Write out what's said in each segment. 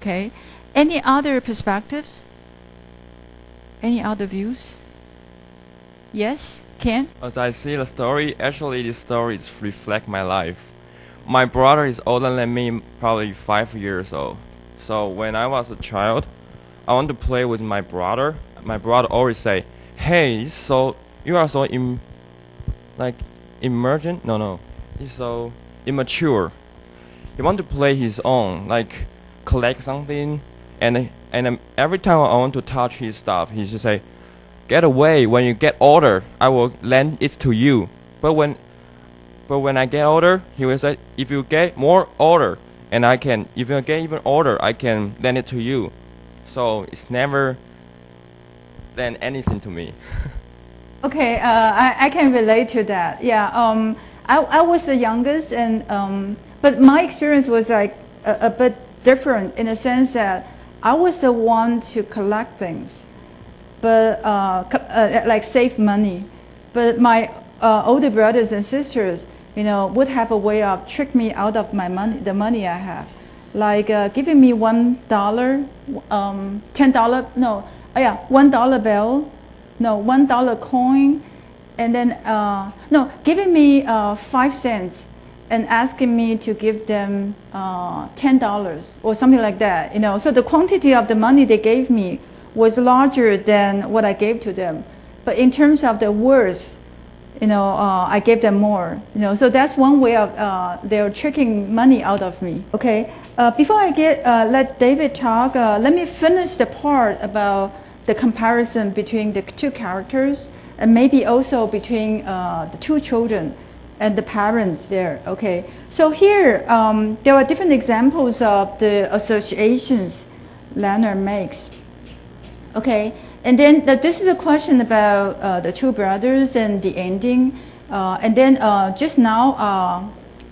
Okay. Any other perspectives? Any other views? Yes, Ken? As I see the story, actually the stories reflect my life. My brother is older than me, probably 5 years old. So when I was a child, I want to play with my brother. My brother always say, "Hey, you are so emergent. No, he's so immature. He want to play his own, like collect something, and every time I want to touch his stuff, he just say, "Get away! When you get older, I will lend it to you." But when I get older, he will say, "If you get more older, if you get even older, I can lend it to you." So it's never lend anything to me. Okay, I can relate to that. Yeah, I was the youngest, but my experience was like a bit different in the sense that I was the one to collect things, but like save money. But my older brothers and sisters, would have a way of trick me out of my money, the money I have, like giving me $1, $10, $1 bill, $1 coin, and then giving me 5 cents and asking me to give them $10 or something like that. So the quantity of the money they gave me was larger than what I gave to them, but in terms of the worth, I gave them more. So that's one way of they're tricking money out of me. Okay. Before I let David talk, let me finish the part about the comparison between the two characters and maybe also between the two children and the parents there. Okay. So here there are different examples of the associations Leonard makes. Okay. And then this is a question about the two brothers and the ending. And then just now,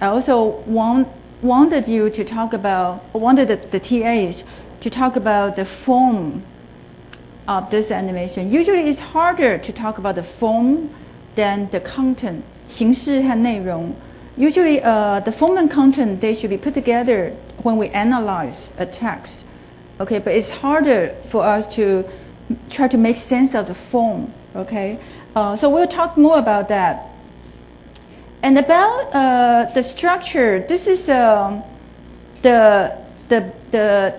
I also wanted you to talk about, wanted the TAs to talk about the form of this animation. Usually it's harder to talk about the form than the content, 形式和内容. Usually the form and content, they should be put together when we analyze a text. Okay, but it's harder for us to try to make sense of the form. Okay, so we'll talk more about that. And about the structure, this is the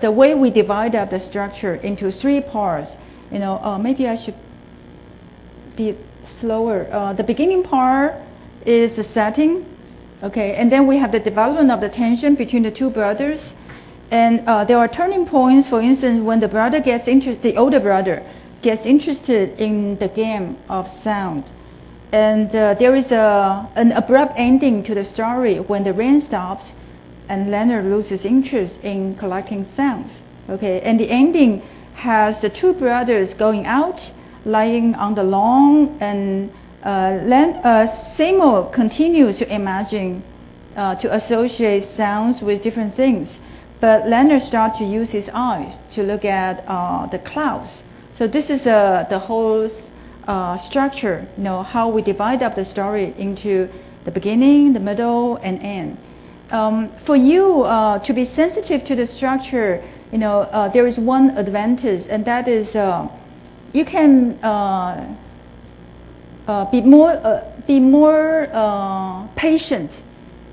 way we divide up the structure into 3 parts. Maybe I should be slower. The beginning part is the setting. Okay, and then we have the development of the tension between the two brothers. And there are turning points, for instance, when the older brother gets interested in the game of sound. And there is an abrupt ending to the story when the rain stops and Leonard loses interest in collecting sounds. Okay, and the ending has the two brothers going out, lying on the lawn, and Seymour continues to imagine, to associate sounds with different things. But Leonard starts to use his eyes to look at the clouds. So this is the whole structure, how we divide up the story into the beginning, the middle, and end. For you to be sensitive to the structure, there is one advantage, and that is you can be more patient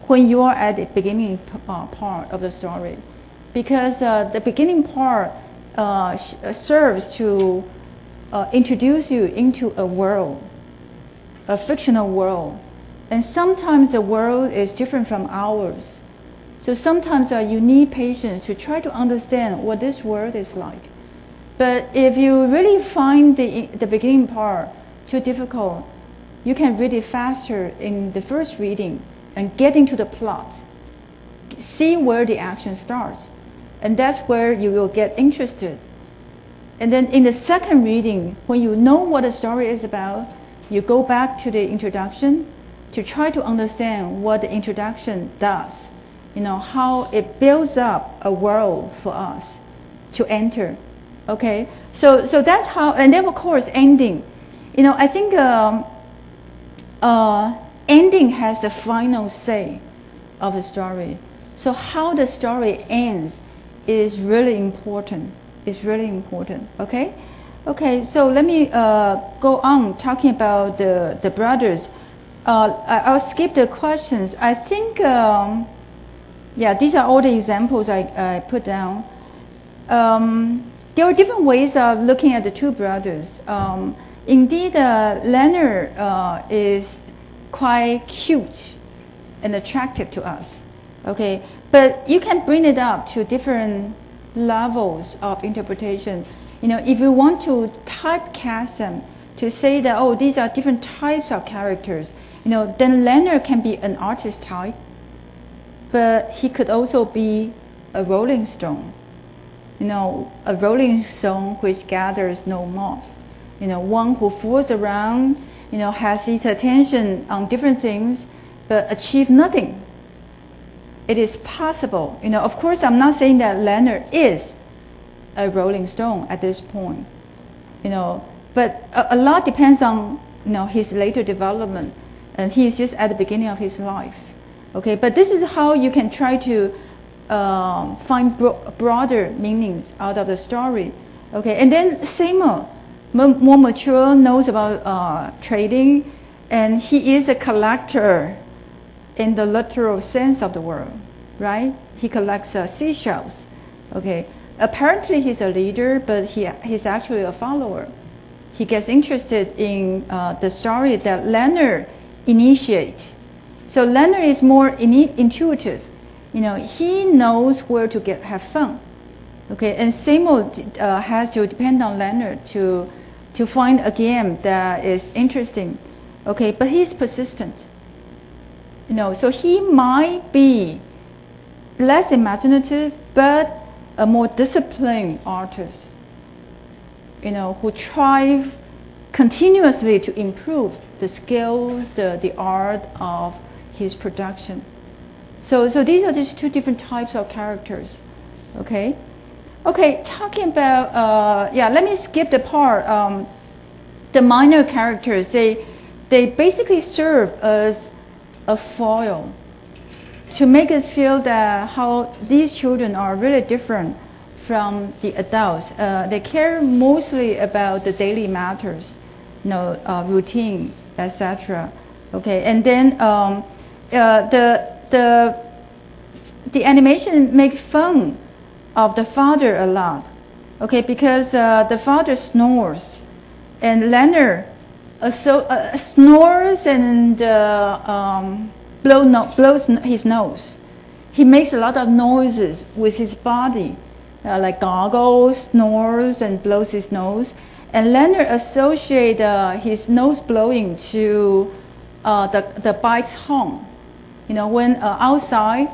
when you are at the beginning part of the story. Because the beginning part serves to introduce you into a world, a fictional world. And sometimes the world is different from ours. So sometimes you need patience to try to understand what this world is like. But if you really find the beginning part too difficult, you can read it faster in the first reading and get into the plot. See where the action starts. And that's where you will get interested. And then in the second reading, when you know what the story is about, you go back to the introduction to try to understand what the introduction does. How it builds up a world for us to enter. Okay? So that's how, and then of course ending. I think ending has the final say of the story. So how the story ends is really important. It's really important. Okay? Okay, so let me go on talking about the brothers. I'll skip the questions. I think, yeah, these are all the examples I put down. There are different ways of looking at the two brothers. Indeed, Leonard is quite cute and attractive to us. Okay, but you can bring it up to different levels of interpretation. You know, if you want to typecast them to say that, oh, these are different types of characters, you know, then Leonard can be an artist type, but he could also be a rolling stone. You know, a rolling stone which gathers no moss. You know, one who fools around, you know, has his attention on different things, but achieve nothing. It is possible. You know, of course, I'm not saying that Leonard is a rolling stone at this point. You know, but a lot depends on, you know, his later development, and he's just at the beginning of his life. Okay, but this is how you can try to find broader meanings out of the story. Okay, and then Samuel, more mature, knows about trading, and he is a collector in the literal sense of the word, right? He collects seashells. Okay, apparently he's a leader, but he's actually a follower. He gets interested in the story that Leonard initiates. So Leonard is more intuitive. You know, he knows where to have fun. Okay, and Samuel has to depend on Leonard to find a game that is interesting. Okay, but he's persistent. You know, so he might be less imaginative, but a more disciplined artist. You know, who strive continuously to improve the skills, the art of his production. So these are just two different types of characters. Okay, okay. Talking about yeah, let me skip the part. The minor characters, they basically serve as a foil to make us feel that how these children are really different from the adults. They care mostly about the daily matters, you know, routine, etc. Okay, and then the animation makes fun of the father a lot. Okay, because the father snores, and Leonard snores and blows his nose. He makes a lot of noises with his body, like gargles, snores, and blows his nose. And Leonard associates his nose blowing to the bike's horn. You know, when outside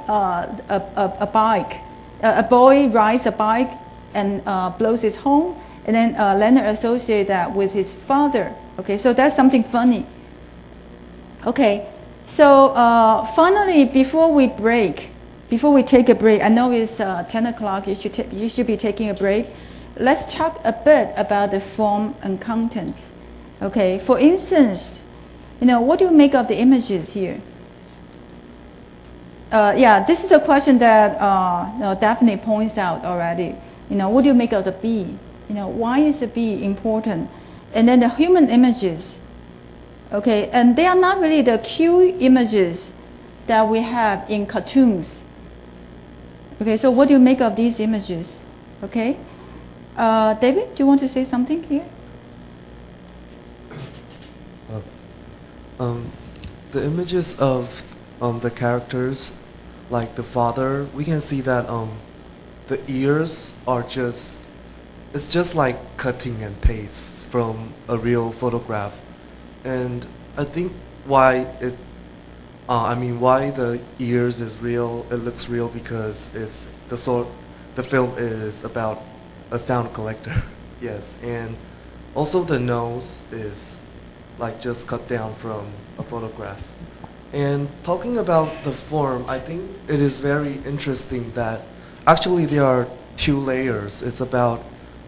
a boy rides a bike and blows his horn, and then Leonard associates that with his father. Okay, so that's something funny. Okay, so finally, before we take a break, I know it's 10 o'clock, you should be taking a break. Let's talk a bit about the form and content. Okay, for instance, you know, what do you make of the images here? Yeah, this is a question that you know, Daphne points out already. You know, what do you make of the bee? You know, why is the bee important? And then the human images. Okay, and they are not really the cute images that we have in cartoons. Okay, so what do you make of these images? Okay, David, do you want to say something here? The images of the characters, like the father, we can see that the ears are it's just like cutting and paste from a real photograph. And I think why why the ears is real, it looks real, because it's the film is about a sound collector. Yes, and also the nose is like just cut down from a photograph. And talking about the form, I think it is very interesting that actually there are two layers. It's about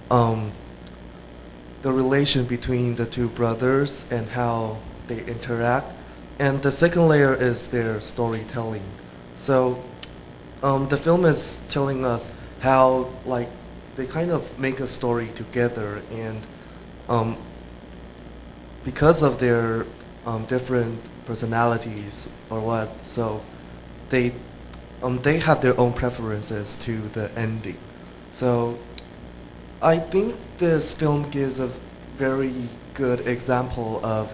the relation between the two brothers and how they interact. And the second layer is their storytelling. So the film is telling us how like they kind of make a story together, and because of their different personalities or what, so they have their own preferences to the ending. So I think this film gives a very good example of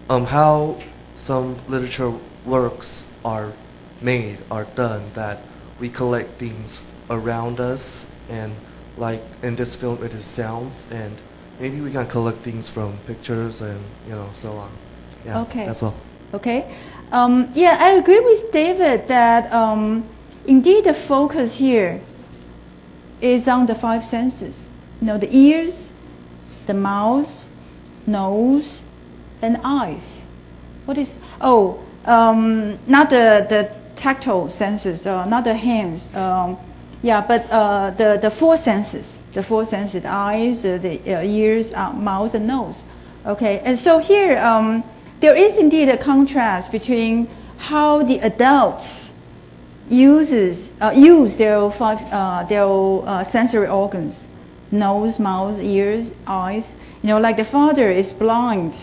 how some literature works are made, are done, that we collect things around us, and like in this film it is sounds, and maybe we can collect things from pictures and so on. Yeah, Okay. that's all. Okay. Yeah, I agree with David that indeed the focus here is on the five senses. The ears, the mouth, nose, and eyes. What is? Oh, not the tactile senses, not the hands. Yeah, but the four senses. The four senses: the eyes, the ears, mouth, and nose. Okay, and so here there is indeed a contrast between how the adults use their sensory organs: nose, mouth, ears, eyes. Like the father is blind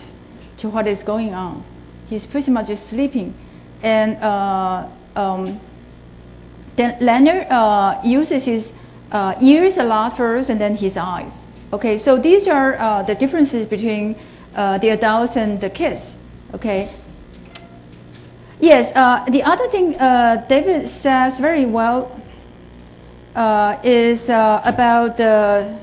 to what is going on. He's pretty much just sleeping. And then Leonard uses his ears a lot first and then his eyes. Okay, so these are the differences between the adults and the kids. Okay. Yes, the other thing David says very well is about the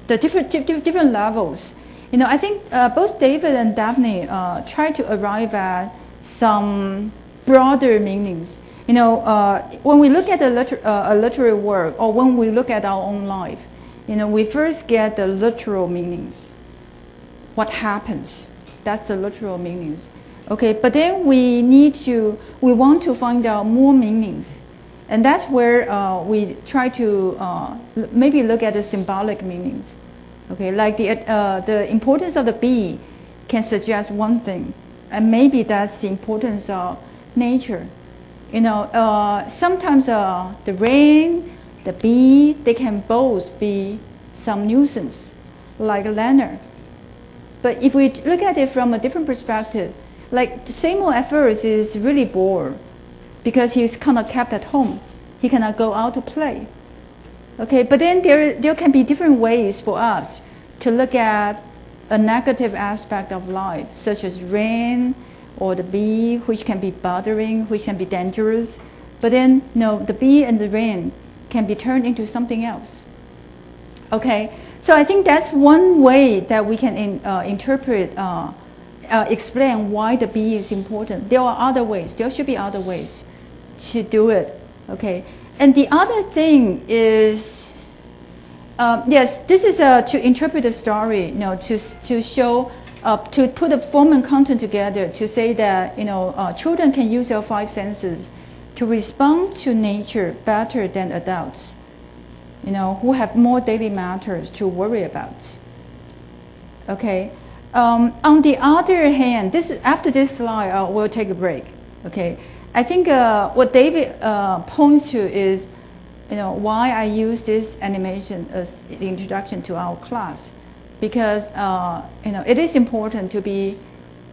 different levels. I think both David and Daphne try to arrive at some broader meanings. When we look at a literary work, or when we look at our own life, we first get the literal meanings. What happens? That's the literal meanings. Okay, but then we want to find out more meanings. And that's where we try to maybe look at the symbolic meanings. Okay, like the importance of the bee can suggest one thing, and maybe that's the importance of nature. Sometimes the rain, the bee, they can both be some nuisance, like Leonard. But if we look at it from a different perspective, like Samuel at first is really bored because he's kind of kept at home. He cannot go out to play. Okay, but then there can be different ways for us to look at a negative aspect of life, such as rain or the bee, which can be bothering, which can be dangerous. But then, the bee and the rain can be turned into something else. Okay, so I think that's one way that we can explain why the bee is important. There are other ways. There should be other ways to do it. Okay, and the other thing is, yes, this is to interpret the story. To show, to put the form and content together. To say that children can use their five senses to respond to nature better than adults. Who have more daily matters to worry about. Okay. On the other hand, after this slide, we'll take a break. Okay. I think what David points to is, why I use this animation as the introduction to our class, because it is important to be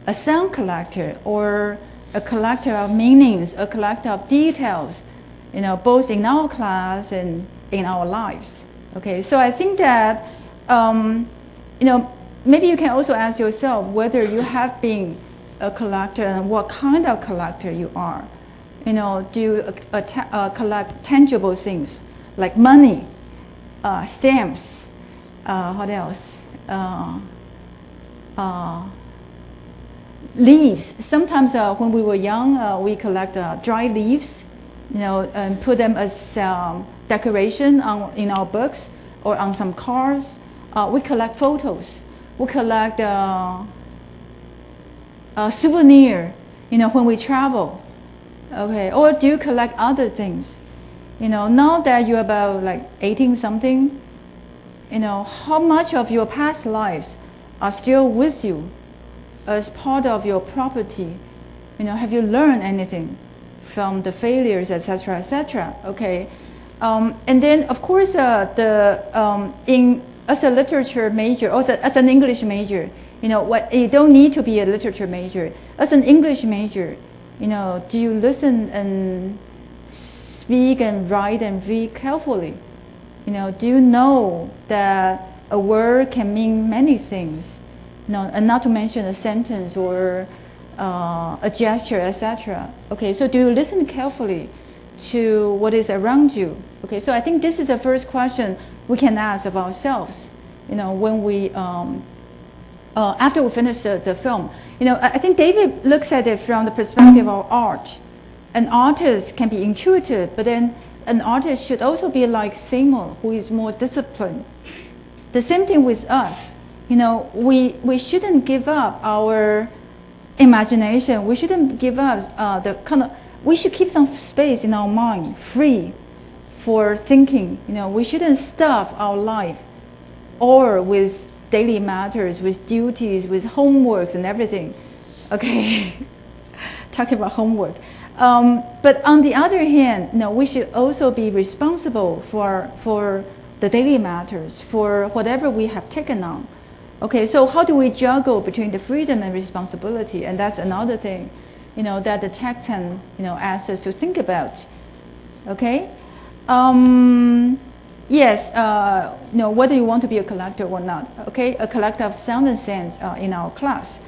a sound collector or a collector of meanings, a collector of details, both in our class and in our lives. Okay, so I think that maybe you can also ask yourself whether you have been a collector and what kind of collector you are. Do you collect tangible things like money, stamps, what else? Leaves. Sometimes when we were young, we collect dry leaves, and put them as decoration in our books or on some cars. We collect photos. We collect souvenir, when we travel. Okay, or do you collect other things? Now that you're about like 18 something, how much of your past lives are still with you as part of your property? Have you learned anything from the failures, etc., etc.? Okay, And then, of course, as a literature major, also as an English major, you don't need to be a literature major. As an English major, do you listen and speak and write and read carefully? Do you know that a word can mean many things? And not to mention a sentence or a gesture, etc. Okay, so do you listen carefully to what is around you? Okay, so I think this is the first question we can ask of ourselves. When we after we finish the film, I think David looks at it from the perspective of art. An artist can be intuitive, but then an artist should also be like Seymour, who is more disciplined. The same thing with us. We shouldn't give up our imagination. We shouldn't give up we should keep some space in our mind, free for thinking. We shouldn't stuff our life or with daily matters, with duties, with homeworks and everything. Okay, talking about homework. But on the other hand, we should also be responsible for the daily matters, for whatever we have taken on. Okay, so how do we juggle between the freedom and responsibility? And that's another thing, that the text can, ask us to think about. Okay, yes, whether you want to be a collector or not. Okay, a collector of sound and sense in our class.